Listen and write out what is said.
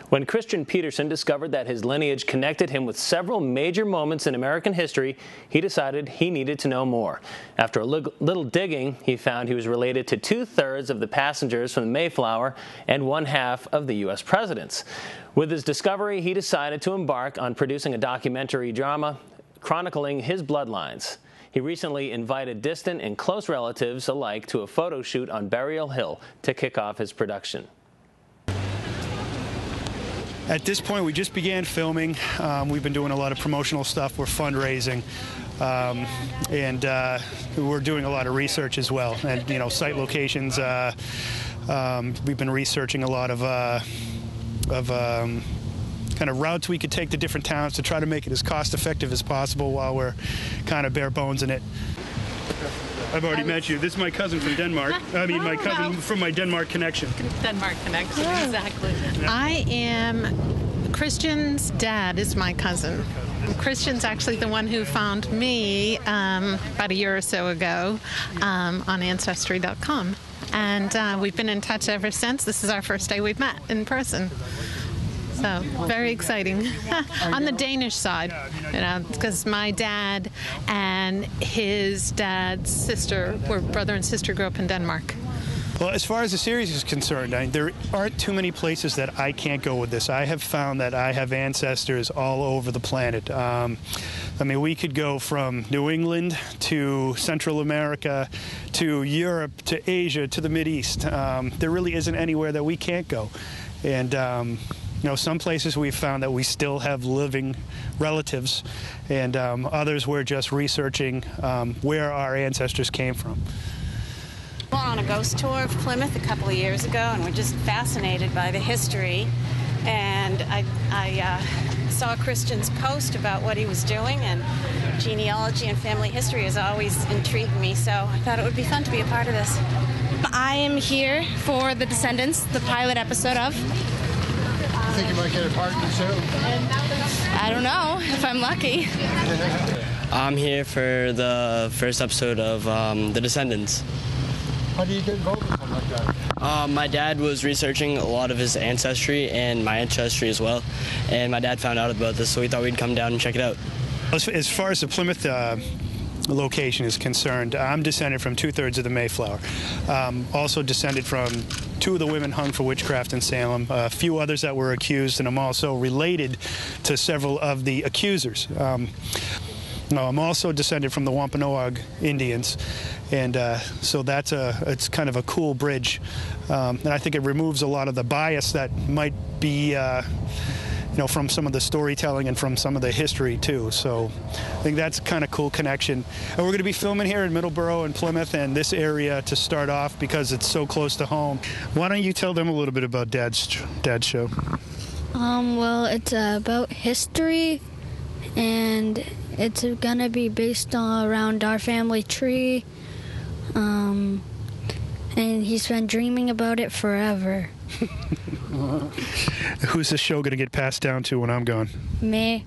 When Kristian Pedersen discovered that his lineage connected him with several major moments in American history, he decided he needed to know more. After a little digging, he found he was related to 2/3 of the passengers from the Mayflower and 1/2 of the U.S. presidents. With his discovery, he decided to embark on producing a documentary drama chronicling his bloodlines. He recently invited distant and close relatives alike to a photo shoot on Burial Hill to kick off his production. At this point, we just began filming. We've been doing a lot of promotional stuff. We're fundraising, and we're doing a lot of research as well. And site locations. We've been researching a lot of kind of routes we could take to different towns to try to make it as cost-effective as possible while we're kind of bare bones in it. I've already met you. This is my cousin from Denmark. I mean, my cousin from my Denmark connection. Denmark connection, exactly. I am Kristian's dad is my cousin. Kristian's actually the one who found me about a year or so ago on Ancestry.com. And we've been in touch ever since. This is our first day we've met in person. So, very exciting. On the Danish side, because my dad and his dad's sister were brother and sister, grew up in Denmark. Well, as far as the series is concerned, there aren't too many places that I can't go with this. I have found that I have ancestors all over the planet. I mean, we could go from New England to Central America to Europe to Asia to the Mideast. There really isn't anywhere that we can't go. And some places we've found that we still have living relatives, and others we're just researching where our ancestors came from. We went on a ghost tour of Plymouth a couple of years ago, and we're just fascinated by the history. And I saw Kristian's post about what he was doing, and genealogy and family history has always intrigued me, so I thought it would be fun to be a part of this. I am here for The Descendants, the pilot episode of. I think you might get a part in the show. I don't know, if I'm lucky. I'm here for the first episode of The Descendants. How do you get involved in something like that? My dad was researching a lot of his ancestry and my ancestry as well, and my dad found out about this, so we thought we'd come down and check it out. As far as the Plymouth location is concerned, I'm descended from 2/3 of the Mayflower. Also descended from 2 of the women hung for witchcraft in Salem, a few others that were accused, and I'm also related to several of the accusers. I'm also descended from the Wampanoag Indians, and so it's kind of a cool bridge, and I think it removes a lot of the bias that might be from some of the storytelling and from some of the history too. So I think that's kind of cool connection. And we're going to be filming here in Middleborough and Plymouth and this area to start off because it's so close to home. Why don't you tell them a little bit about Dad's show? Well, it's about history, and it's going to be based around our family tree. And he's been dreaming about it forever. Who's this show going to get passed down to when I'm gone? Me.